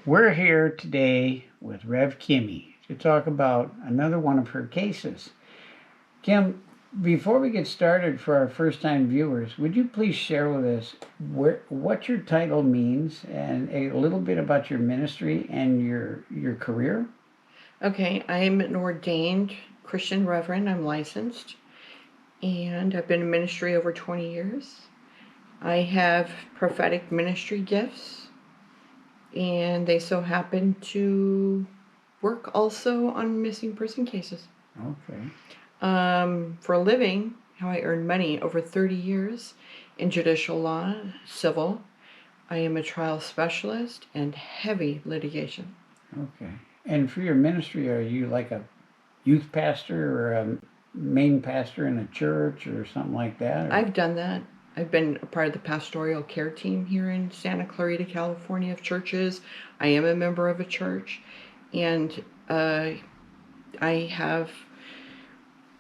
We're here today with Rev Kimmy to talk about another one of her cases. Kim, before we get started for our first time viewers, would you please share with us what your title means and a little bit about your ministry and your career? Okay, I'm an ordained Christian reverend. I'm licensed, and I've been in ministry over 20 years. I have prophetic ministry gifts, and they so happen to work also on missing person cases. Okay. For a living, how I earn money over 30 years in judicial law, civil. I am a trial specialist and heavy litigation. Okay. And for your ministry, are you like a youth pastor or a main pastor in a church or something like that? Or? I've done that. I've been a part of the pastoral care team here in Santa Clarita, California, of churches. I am a member of a church, and I have.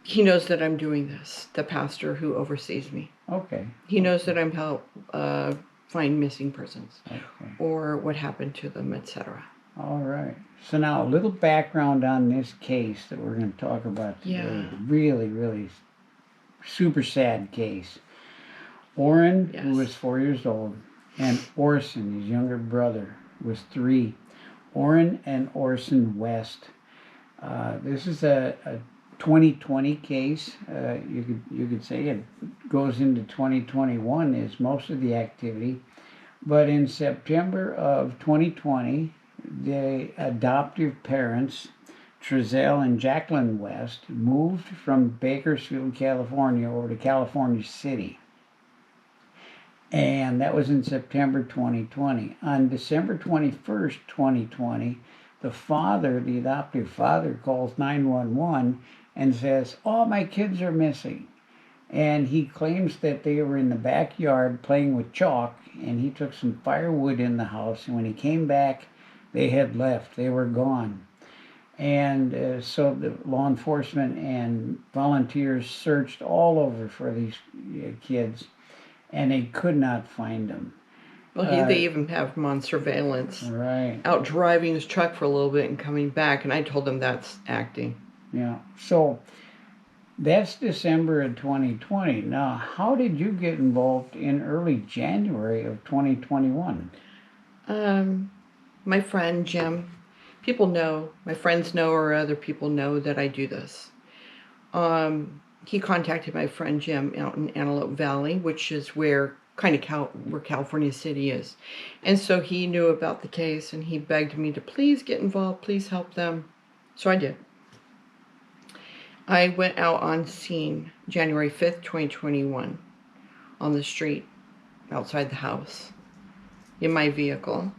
He knows that I'm doing this. The pastor who oversees me. Okay. He knows that I'm help find missing persons, Okay. or what happened to them, etc. All right. So now a little background on this case that we're going to talk about today. Yeah. Really super sad case. Orrin, Yes. who was 4 years old, and Orson, his younger brother, was 3. Orrin and Orson West. This is a 2020 case. You could say it goes into 2021 is most of the activity. But in September of 2020, the adoptive parents, Trezell and Jacqueline West, moved from Bakersfield, California over to California City. And that was in September 2020. On December 21st, 2020, the father, the adoptive father, calls 911 and says, "All my kids are missing." And he claims that they were in the backyard playing with chalk, and he took some firewood in the house, and when he came back, they had left. They were gone. And so the law enforcement and volunteers searched all over for these kids, and they could not find them. Well, they even have him on surveillance. Right. Out driving his truck for a little bit and coming back, and I told them that's acting. Yeah. So that's December of 2020. Now, how did you get involved in early January of 2021? My friend Jim, people know, my friends know, or other people know that I do this. He contacted my friend Jim out in Antelope Valley, which is where where California City is. And so he knew about the case, and he begged me to please get involved, please help them. So I did. I went out on scene January 5th, 2021, on the street outside the house in my vehicle.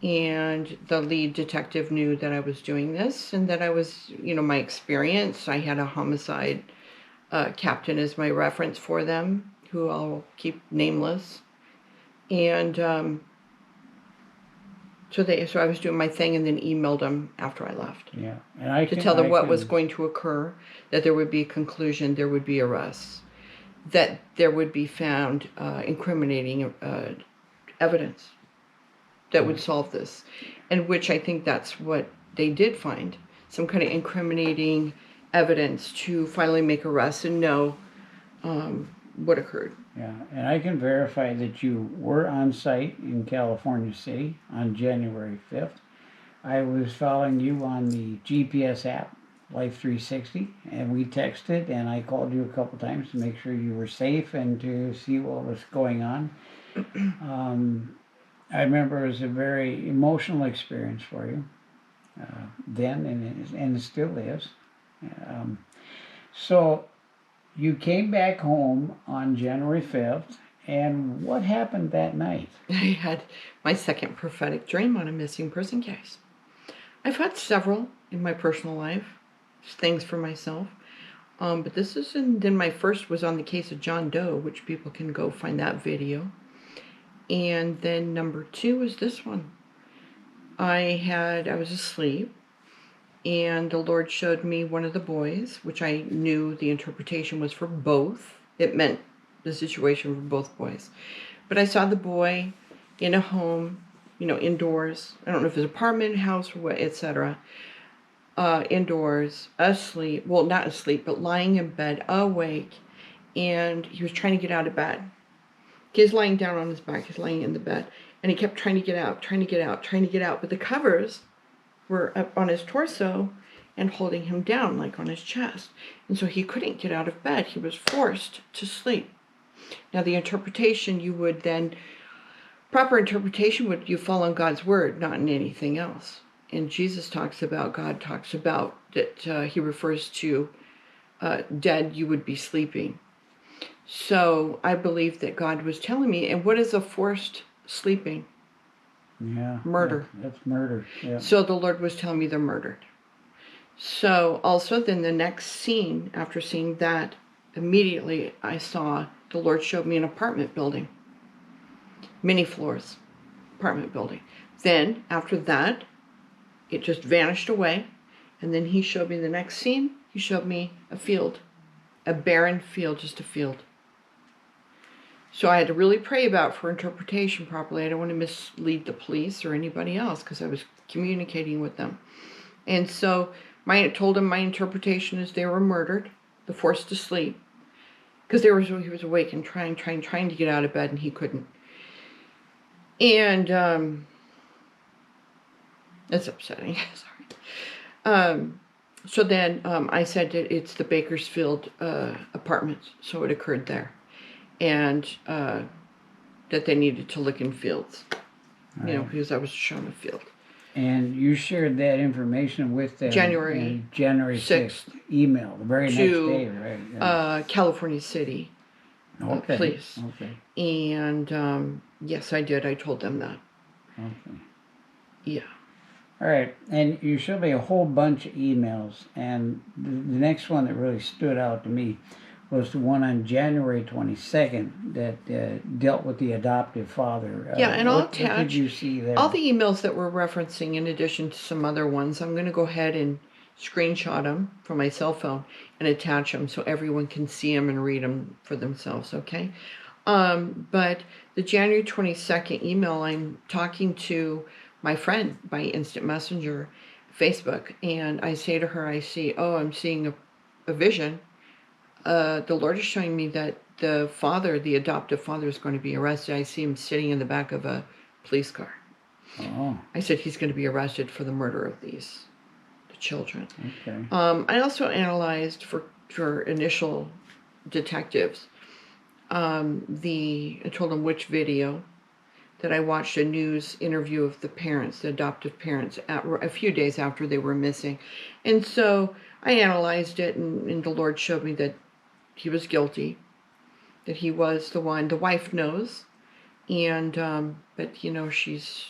And the lead detective knew that I was doing this and that I was, my experience. I had a homicide captain as my reference for them, who I'll keep nameless. And so I was doing my thing and then emailed them after I left. Yeah, and to tell them what was going to occur, that there would be a conclusion, there would be arrests, that there would be found incriminating evidence that would solve this, and which I think that's what they did find, some kind of incriminating evidence to finally make arrests and know what occurred. Yeah, and I can verify that you were on site in California City on January 5th. I was following you on the GPS app, Life 360, and we texted, and I called you a couple times to make sure you were safe and to see what was going on. I remember it was a very emotional experience for you then, and it still is. So you came back home on January 5th, and what happened that night? I had my second prophetic dream on a missing person case. I've had several in my personal life, things for myself, but this is, and then my first was on the case of John Doe, which people can go find that video. And then number 2 is this one. I was asleep, and the Lord showed me one of the boys, which I knew the interpretation was for both. It meant the situation for both boys. But I saw the boy in a home indoors. I don't know if it's apartment, house, or what, etc. Indoors, asleep. Well, not asleep, but lying in bed, awake, and he was trying to get out of bed. He's lying down on his back. He's laying in the bed, and he kept trying to get out, trying to get out, trying to get out. But the covers were up on his torso and holding him down, like on his chest. And so he couldn't get out of bed. He was forced to sleep. Now, the interpretation proper interpretation would you fall on God's word, not in anything else. And God talks about that he refers to dead, you would be sleeping. So I believe that God was telling me, and what is a forced sleeping? Yeah. Murder. That's murder. Yeah. So the Lord was telling me they're murdered. So also then the next scene, after seeing that, immediately the Lord showed me an apartment building. Many floors, apartment building. Then after that, it just vanished away. And then he showed me the next scene. He showed me a field, a barren field, just a field. So I had to really pray for interpretation properly. I don't want to mislead the police or anybody else because I was communicating with them. And so I told him my interpretation is they were murdered, forced to sleep, because he was awake and trying to get out of bed, and he couldn't. And it's upsetting. Sorry. So then I said that it's the Bakersfield apartments, so it occurred there, and that they needed to look in fields, because I was shown a field. And you shared that information with them January 6th email, the very next day, right? Yeah. California City police. Okay. And yes, I did. I told them that. Okay. Yeah. All right. And you showed me a whole bunch of emails. And the next one that really stood out to me was the one on January 22nd that dealt with the adoptive father. Yeah, and I'll attach. What did you see there? All the emails that we're referencing, in addition to some other ones, I'm going to go ahead and screenshot them from my cell phone and attach them so everyone can see them and read them for themselves, okay? But the January 22nd email, I'm talking to my friend by instant messenger, Facebook, and I say to her, I'm seeing a vision. The Lord is showing me that the adoptive father, is going to be arrested. I see him sitting in the back of a police car. Oh. I said he's going to be arrested for the murder of the children. Okay. I also analyzed for initial detectives. I told them which video that I watched a news interview of the parents, the adoptive parents, a few days after they were missing. And so I analyzed it, and the Lord showed me that he was guilty, that he was the one. The wife knows, and but she's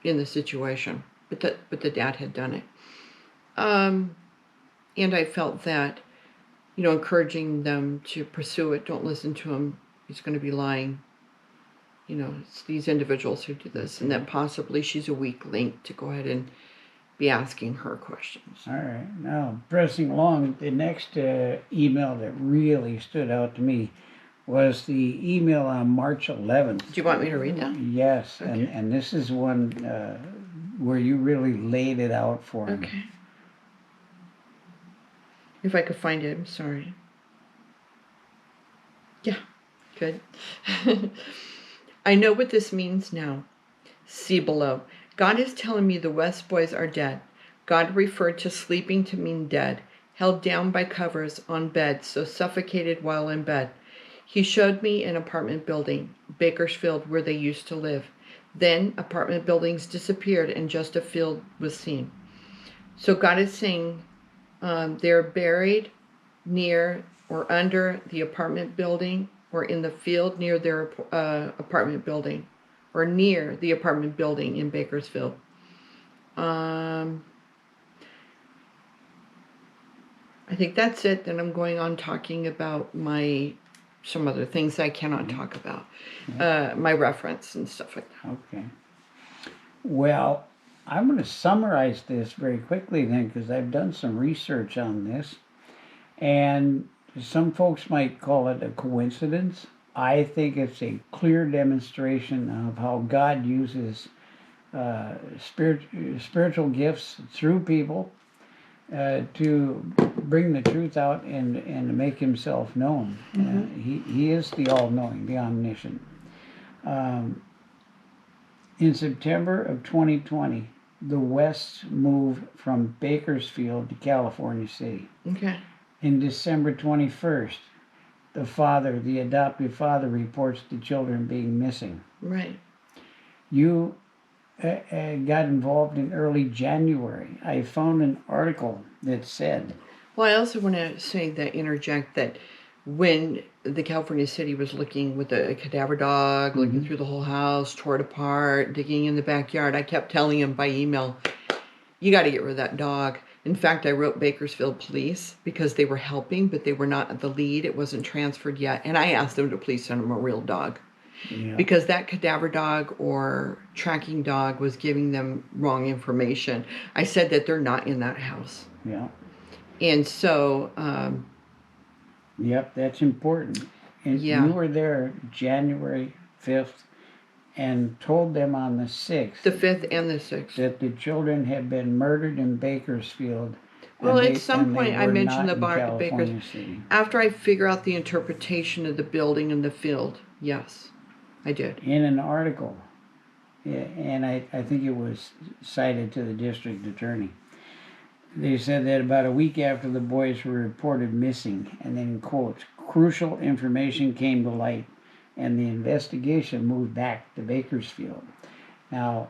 in the situation. But the dad had done it, and I felt that, encouraging them to pursue it. Don't listen to him. He's going to be lying. It's these individuals who do this, and that possibly she's a weak link to go ahead and be asking her questions. All right. Now, pressing along, the next email that really stood out to me was the email on March 11th. Do you want me to read that? Yes, Okay. and this is one where you really laid it out for me. Okay. If I could find it, I'm sorry. Yeah, good. I know what this means now. See below. God is telling me the West boys are dead. God referred to sleeping to mean dead, held down by covers on beds, so suffocated while in bed. He showed me an apartment building, Bakersfield, where they used to live. Then apartment buildings disappeared and just a field was seen. So God is saying they're buried near or under the apartment building, or in the field near their apartment building, or near the apartment building in Bakersfield. I think that's it. Then I'm going on talking about some other things I cannot talk about, my reference and stuff like that. Okay. Well, I'm going to summarize this very quickly then, because I've done some research on this. And some folks might call it a coincidence. I think it's a clear demonstration of how God uses spiritual gifts through people to bring the truth out and to make himself known. He is the all-knowing, the omniscient. In September of 2020, the Wests moved from Bakersfield to California City. Okay. In December 21st, the adoptive father, reports the children being missing. Right. You got involved in early January. I found an article that said, Well, I also want to say that, interject that when the California City was looking with a cadaver dog, looking through the whole house, tore it apart, digging in the backyard, I kept telling him by email, you got to get rid of that dog. In fact, I wrote Bakersfield Police because they were helping, but they were not the lead. It wasn't transferred yet. And I asked them to please send them a real dog. yeah, Because that cadaver dog or tracking dog was giving them wrong information. I said that they're not in that house. yeah, And so, yep, that's important. And Yeah. you were there January 5th and told them on the 6th the 5th and the 6th. that the children had been murdered in Bakersfield. Well, and at some and they point I were mentioned not the bar in at Bakers. California City. After I figure out the interpretation of the building and the field, yes, I did. In an article, and I think it was cited to the district attorney, they said that about a week after the boys were reported missing, and then in quotes, crucial information came to light, and the investigation moved back to Bakersfield. Now,